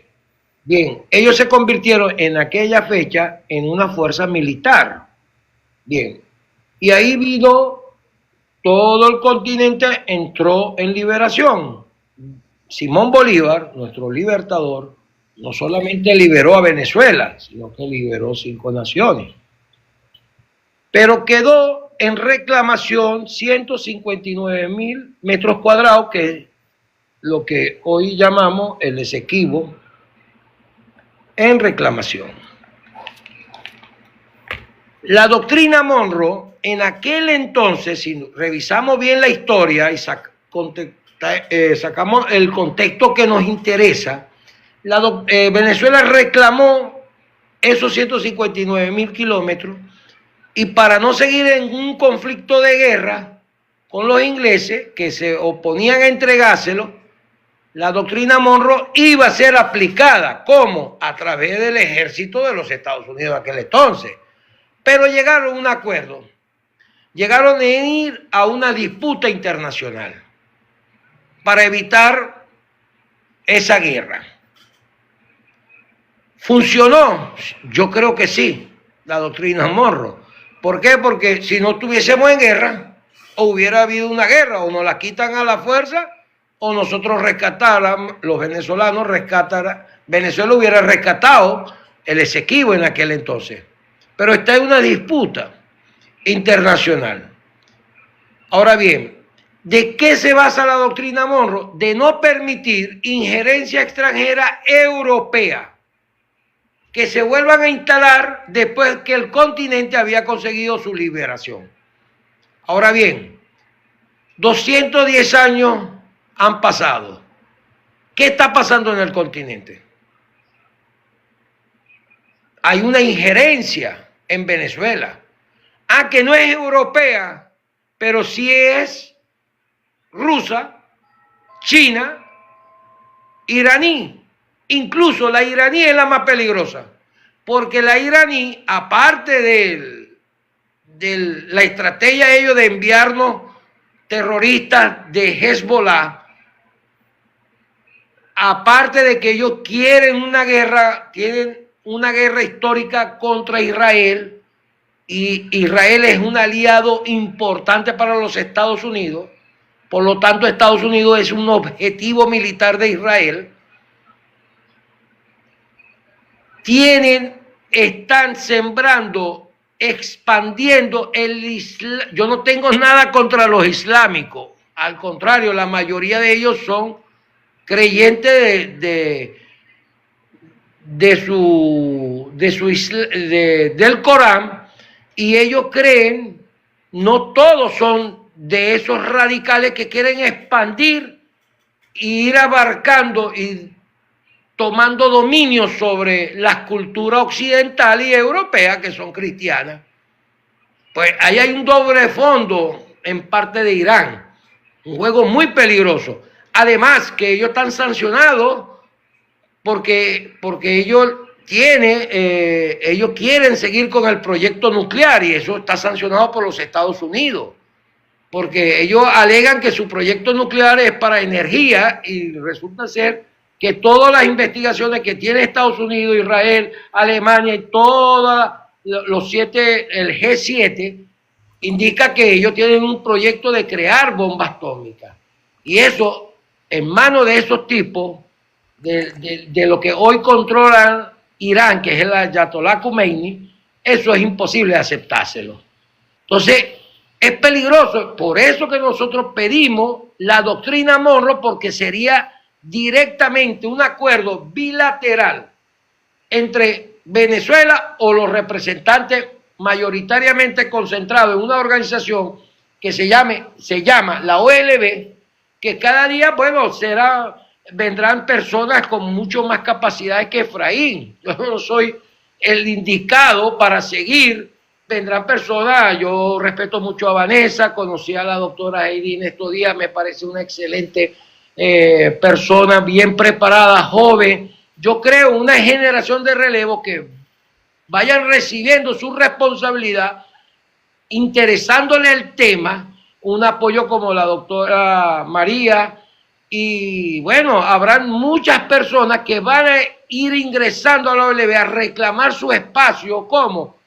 Bien, ellos se convirtieron en aquella fecha en una fuerza militar. Bien, y ahí vino todo el continente, entró en liberación. Simón Bolívar, nuestro libertador, no solamente liberó a Venezuela, sino que liberó 5 naciones. Pero quedó en reclamación 159.000 metros cuadrados, que es lo que hoy llamamos el Esequibo, en reclamación. La doctrina Monroe en aquel entonces, si revisamos bien la historia y sacamos el contexto que nos interesa, Venezuela reclamó esos 159.000 kilómetros y para no seguir en un conflicto de guerra con los ingleses que se oponían a entregárselo, la doctrina Monroe iba a ser aplicada. ¿Cómo? A través del ejército de los Estados Unidos de aquel entonces. Pero llegaron a un acuerdo. Llegaron a ir a una disputa internacional para evitar esa guerra. ¿Funcionó? Yo creo que sí, la doctrina Monroe. ¿Por qué? Porque si no estuviésemos en guerra, o hubiera habido una guerra, o nos la quitan a la fuerza, o nosotros rescatáramos, los venezolanos Venezuela hubiera rescatado el Esequibo en aquel entonces. Pero está en una disputa internacional. Ahora bien, ¿de qué se basa la doctrina Monroe? De no permitir injerencia extranjera europea que se vuelvan a instalar después que el continente había conseguido su liberación. Ahora bien, 210 años han pasado. ¿Qué está pasando en el continente? Hay una injerencia en Venezuela. Que no es europea, pero sí es rusa, china, iraní. Incluso la iraní es la más peligrosa, porque la iraní, aparte de la estrategia de ellos de enviarnos terroristas de Hezbollah, aparte de que ellos quieren una guerra, tienen una guerra histórica contra Israel, y Israel es un aliado importante para los Estados Unidos, por lo tanto Estados Unidos es un objetivo militar de Israel. Están sembrando, expandiendo el Islam. Yo no tengo nada contra los islámicos, al contrario, la mayoría de ellos son creyentes del Corán, y ellos creen, no todos son de esos radicales que quieren expandir e ir abarcando y tomando dominio sobre las culturas occidental y europea que son cristianas. Pues ahí hay un doble fondo en parte de Irán, un juego muy peligroso. Además que ellos están sancionados porque ellos quieren seguir con el proyecto nuclear, y eso está sancionado por los Estados Unidos, porque ellos alegan que su proyecto nuclear es para energía, y resulta ser que todas las investigaciones que tiene Estados Unidos, Israel, Alemania y todos los siete, el G7, indica que ellos tienen un proyecto de crear bombas atómicas. Y eso, en manos de esos tipos, de lo que hoy controlan Irán, que es el Ayatollah Khomeini, eso es imposible aceptárselo. Entonces, es peligroso. Por eso que nosotros pedimos la doctrina Monroe, porque sería directamente un acuerdo bilateral entre Venezuela o los representantes mayoritariamente concentrados en una organización que se llama la OLB, que cada día, bueno, vendrán personas con mucho más capacidades que Efraín. Yo no soy el indicado para seguir. Vendrán personas, yo respeto mucho a Vanessa, conocí a la doctora Heidi en estos días, me parece una excelente persona, bien preparada, joven. Yo creo una generación de relevo que vayan recibiendo su responsabilidad, interesándole el tema, un apoyo como la doctora María, y bueno, habrán muchas personas que van a ir ingresando a la OLB a reclamar su espacio, ¿cómo?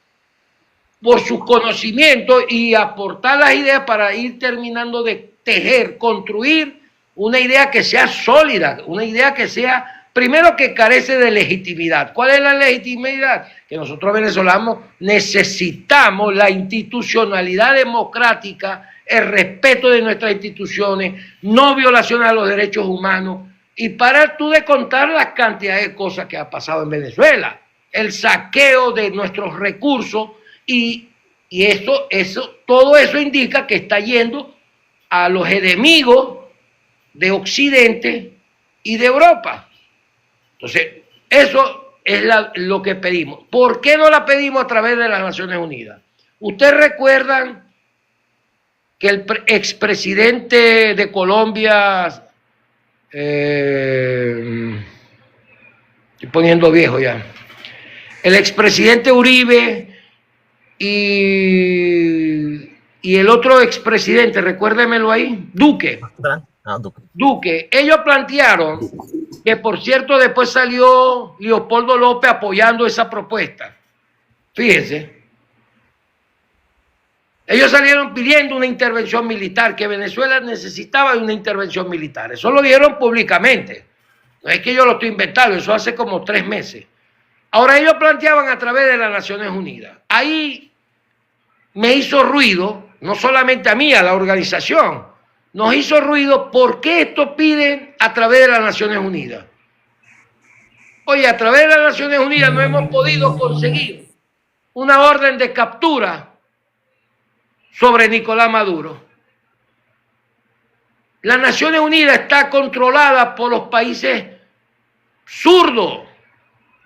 Por sus conocimientos, y aportar las ideas para ir terminando de tejer, construir una idea que sea sólida, una idea que sea, primero, que carece de legitimidad. ¿Cuál es la legitimidad? Que nosotros venezolanos necesitamos la institucionalidad democrática, el respeto de nuestras instituciones, no violaciones a los derechos humanos, y parar tú de contar la cantidad de cosas que ha pasado en Venezuela, el saqueo de nuestros recursos y Y todo eso indica que está yendo a los enemigos de Occidente y de Europa. Entonces, eso es lo que pedimos. ¿Por qué no la pedimos a través de las Naciones Unidas? Ustedes recuerdan que el expresidente de Colombia, estoy poniendo viejo ya, el expresidente Uribe y el otro expresidente, recuérdemelo ahí, Duque. Duque, ellos plantearon, que por cierto después salió Leopoldo López apoyando esa propuesta. Fíjense. Ellos salieron pidiendo una intervención militar, que Venezuela necesitaba de una intervención militar. Eso lo dijeron públicamente. No es que yo lo estoy inventando, eso hace como 3 meses. Ahora ellos planteaban a través de las Naciones Unidas. Ahí me hizo ruido, no solamente a mí, a la organización, nos hizo ruido, ¿por qué esto piden a través de las Naciones Unidas? Oye, a través de las Naciones Unidas no hemos podido conseguir una orden de captura sobre Nicolás Maduro. Las Naciones Unidas está controlada por los países zurdos,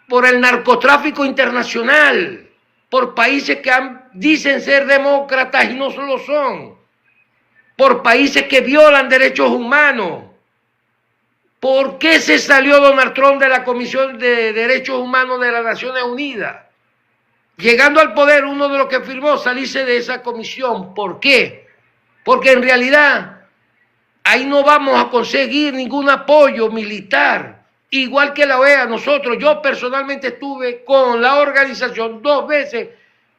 por el narcotráfico internacional, por países que dicen ser demócratas y no lo son, por países que violan derechos humanos. ¿Por qué se salió Donald Trump de la Comisión de Derechos Humanos de las Naciones Unidas? Llegando al poder, uno de los que firmó salirse de esa comisión. ¿Por qué? Porque en realidad ahí no vamos a conseguir ningún apoyo militar. Igual que la OEA, yo personalmente estuve con la organización 2 veces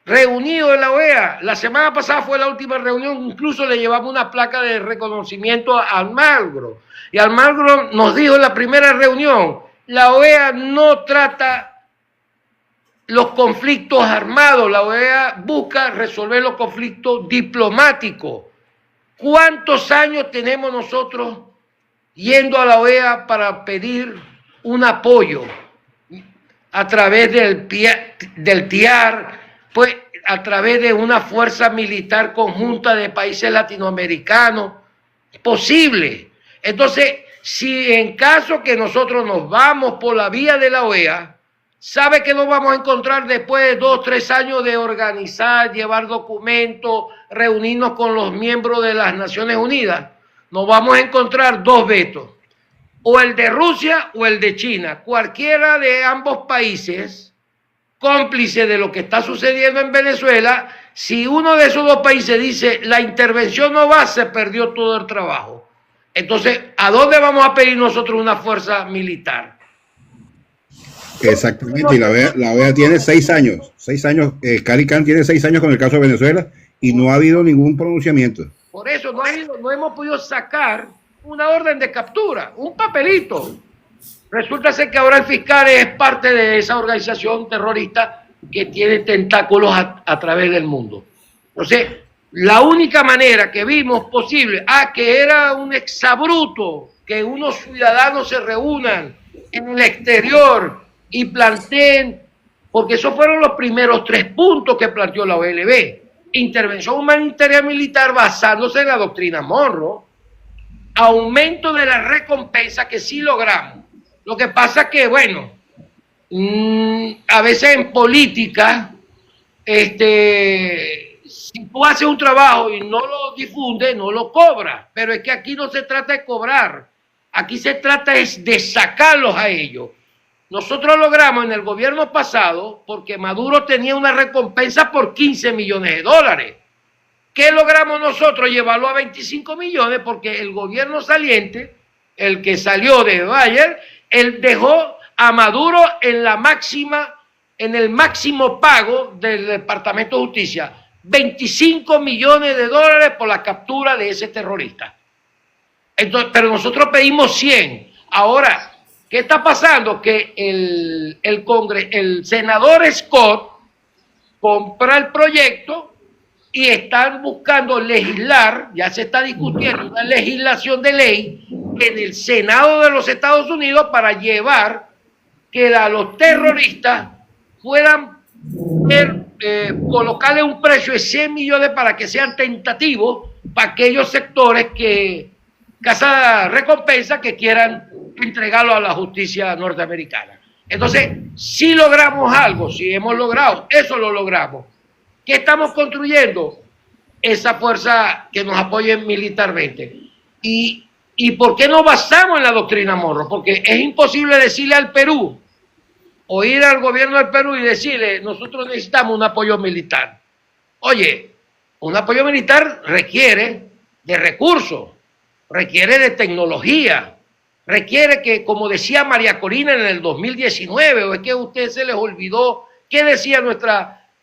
reunido en la OEA. La semana pasada fue la última reunión, incluso le llevamos una placa de reconocimiento a Almagro. Y Almagro nos dijo en la primera reunión, la OEA no trata los conflictos armados, la OEA busca resolver los conflictos diplomáticos. ¿Cuántos años tenemos nosotros yendo a la OEA para pedir un apoyo a través del TIAR, pues a través de una fuerza militar conjunta de países latinoamericanos? Posible. Entonces, si en caso que nosotros nos vamos por la vía de la OEA, ¿sabe que nos vamos a encontrar después de 2 o 3 años de organizar, llevar documentos, reunirnos con los miembros de las Naciones Unidas? Nos vamos a encontrar 2 vetos, o el de Rusia o el de China. Cualquiera de ambos países, cómplice de lo que está sucediendo en Venezuela, si uno de esos 2 países dice la intervención no va, se perdió todo el trabajo. Entonces, ¿a dónde vamos a pedir nosotros una fuerza militar? Exactamente, y la OEA tiene 6 años. 6 años, Carican tiene 6 años con el caso de Venezuela y no ha habido ningún pronunciamiento. Por eso no hemos podido sacar una orden de captura, un papelito. Resulta ser que ahora el fiscal es parte de esa organización terrorista que tiene tentáculos a través del mundo. Entonces, la única manera que vimos posible, que era un exabrupto que unos ciudadanos se reúnan en el exterior y planteen, porque esos fueron los primeros 3 puntos que planteó la OLB. Intervención humanitaria militar basándose en la doctrina Monroe, aumento de la recompensa, que sí logramos. Lo que pasa que, bueno, a veces en política, si tú haces un trabajo y no lo difundes, no lo cobras. Pero es que aquí no se trata de cobrar, aquí se trata es de sacarlos a ellos. Nosotros logramos en el gobierno pasado, porque Maduro tenía una recompensa por 15 millones de dólares. ¿Qué logramos nosotros? Llevarlo a 25 millones, porque el gobierno saliente, el que salió de Bayer, él dejó a Maduro en el máximo pago del Departamento de Justicia. 25 millones de dólares por la captura de ese terrorista. Entonces, pero nosotros pedimos 100. Ahora, ¿qué está pasando? Que el senador Scott compra el proyecto y están buscando legislar, ya se está discutiendo una legislación de ley en el Senado de los Estados Unidos para llevar que los terroristas puedan colocarle un precio de 100 millones para que sean tentativos para aquellos sectores que casa recompensa que quieran entregarlo a la justicia norteamericana. Entonces, si logramos algo, si hemos logrado, eso lo logramos. ¿Qué estamos construyendo? Esa fuerza que nos apoye militarmente. ¿Y por qué nos basamos en la doctrina Monroe? Porque es imposible decirle al Perú, o ir al gobierno del Perú y decirle, nosotros necesitamos un apoyo militar. Oye, un apoyo militar requiere de recursos, requiere de tecnología, requiere que, como decía María Corina en el 2019, o es que a ustedes se les olvidó, ¿qué decía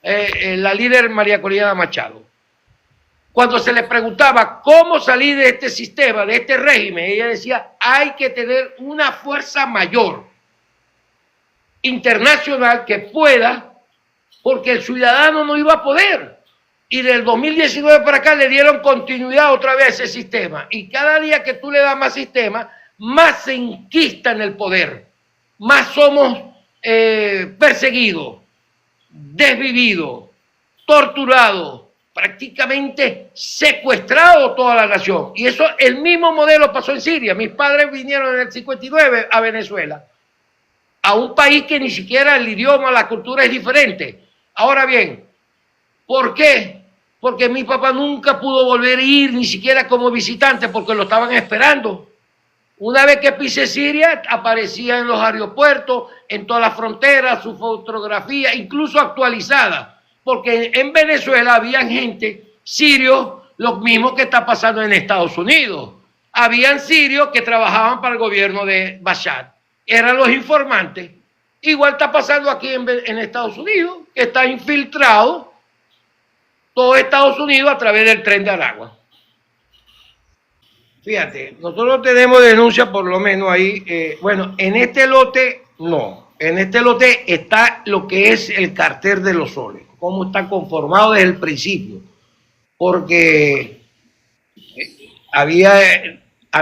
la líder María Corina Machado? Cuando se le preguntaba cómo salir de este sistema, de este régimen, ella decía, hay que tener una fuerza mayor, internacional, que pueda, porque el ciudadano no iba a poder. Y del 2019 para acá le dieron continuidad otra vez a ese sistema. Y cada día que tú le das más sistema, más se enquista en el poder, más somos perseguidos, desvividos, torturados, prácticamente secuestrado toda la nación. Y eso, el mismo modelo pasó en Siria. Mis padres vinieron en el 59 a Venezuela, a un país que ni siquiera el idioma, la cultura es diferente. Ahora bien, ¿por qué? Porque mi papá nunca pudo volver a ir, ni siquiera como visitante, porque lo estaban esperando. Una vez que pisé Siria, aparecía en los aeropuertos, en todas las fronteras, su fotografía, incluso actualizada, porque en Venezuela había gente, sirios, lo mismo que está pasando en Estados Unidos. Habían sirios que trabajaban para el gobierno de Bashar, eran los informantes. Igual está pasando aquí en Estados Unidos, que está infiltrado todo Estados Unidos a través del Tren de Aragua. Fíjate, nosotros tenemos denuncia por lo menos ahí. Bueno, en este lote no. En este lote está lo que es el cartel de los soles, cómo está conformado desde el principio. Porque a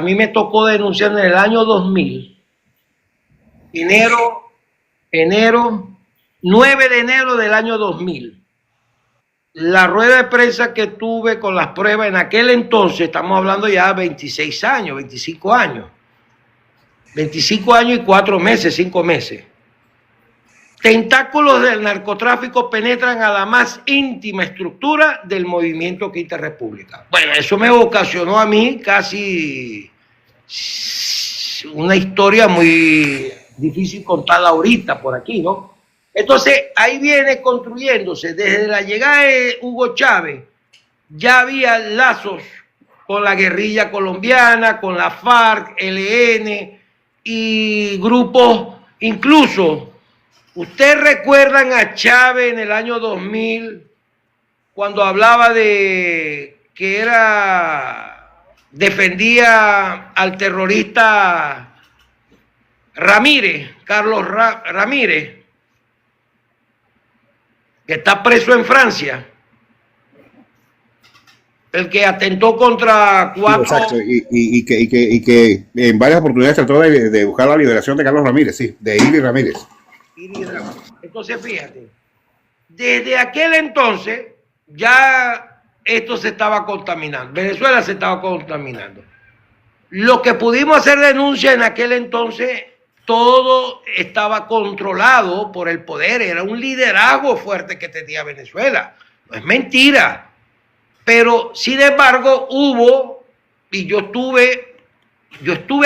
mí me tocó denunciar en el año 2000, enero, 9 de enero del año 2000. La rueda de prensa que tuve con las pruebas en aquel entonces, estamos hablando ya de 26 años, 25 años. 25 años y 4 meses, 5 meses. Tentáculos del narcotráfico penetran a la más íntima estructura del movimiento Quinta República. Bueno, eso me ocasionó a mí casi una historia muy difícil contarla ahorita por aquí, ¿no? Entonces, ahí viene construyéndose, desde la llegada de Hugo Chávez, ya había lazos con la guerrilla colombiana, con la FARC, ELN y grupos, incluso, ¿ustedes recuerdan a Chávez en el año 2000, cuando hablaba de que defendía al terrorista Ramírez, Carlos Ramírez, que está preso en Francia, el que atentó contra 4... Exacto, y que en varias oportunidades trató de buscar la liberación de Carlos Ramírez, sí, de Iris Ramírez. Entonces, fíjate, desde aquel entonces ya esto se estaba contaminando, Venezuela se estaba contaminando. Lo que pudimos hacer denuncia en aquel entonces, todo estaba controlado por el poder, era un liderazgo fuerte que tenía Venezuela, no es mentira, pero sin embargo hubo, y yo estuve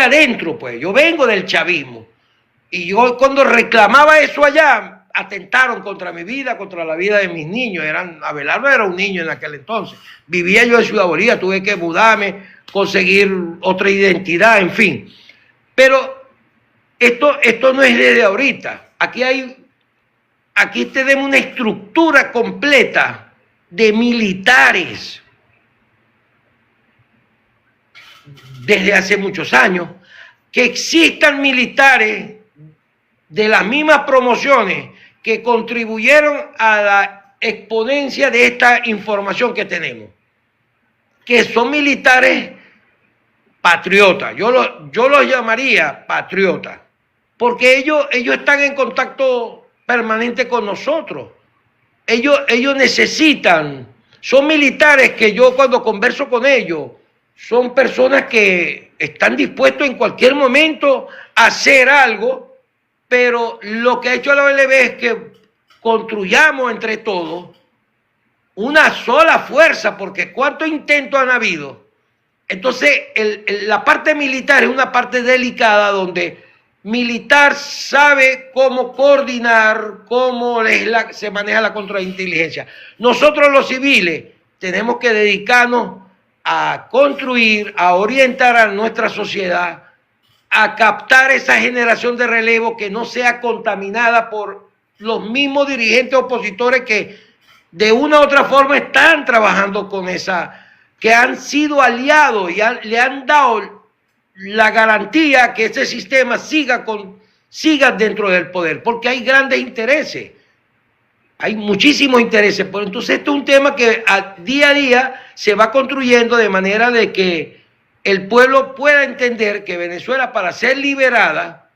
adentro, pues, yo vengo del chavismo, y yo cuando reclamaba eso allá, atentaron contra mi vida, contra la vida de mis niños, Abelardo era un niño en aquel entonces, vivía yo en Ciudad Bolívar, tuve que mudarme, conseguir otra identidad, en fin, pero esto no es desde ahorita. Aquí tenemos una estructura completa de militares desde hace muchos años. Que existan militares de las mismas promociones que contribuyeron a la exponencia de esta información que tenemos. Que son militares patriotas. Yo los llamaría patriotas. Porque ellos están en contacto permanente con nosotros. ellos necesitan, son militares que yo cuando converso con ellos, son personas que están dispuestos en cualquier momento a hacer algo, pero lo que ha hecho la OLB es que construyamos entre todos una sola fuerza, porque ¿cuántos intentos han habido? Entonces, la parte militar es una parte delicada donde militar sabe cómo coordinar, cómo se maneja la contrainteligencia. Nosotros los civiles tenemos que dedicarnos a construir, a orientar a nuestra sociedad, a captar esa generación de relevo que no sea contaminada por los mismos dirigentes opositores que de una u otra forma están trabajando con esa, que han sido aliados y le han dado la garantía que ese sistema siga dentro del poder, porque hay grandes intereses, hay muchísimos intereses. Pero entonces esto es un tema que día a día se va construyendo de manera de que el pueblo pueda entender que Venezuela, para ser liberada,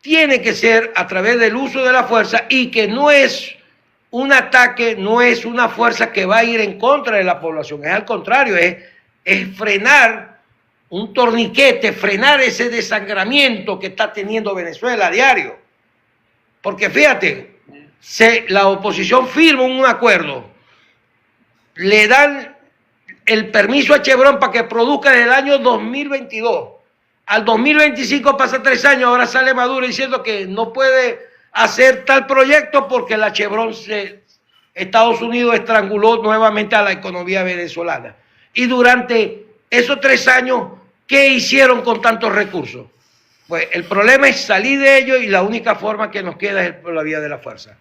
tiene que ser a través del uso de la fuerza, y que no es un ataque, no es una fuerza que va a ir en contra de la población, es al contrario, es frenar un torniquete, frenar ese desangramiento que está teniendo Venezuela a diario. Porque fíjate, la oposición firma un acuerdo, le dan el permiso a Chevron para que produzca desde el año 2022. Al 2025 pasa 3 años, ahora sale Maduro diciendo que no puede hacer tal proyecto porque la Chevron, Estados Unidos estranguló nuevamente a la economía venezolana. Y durante esos 3 años, ¿qué hicieron con tantos recursos? Pues el problema es salir de ello, y la única forma que nos queda es por la vía de la fuerza.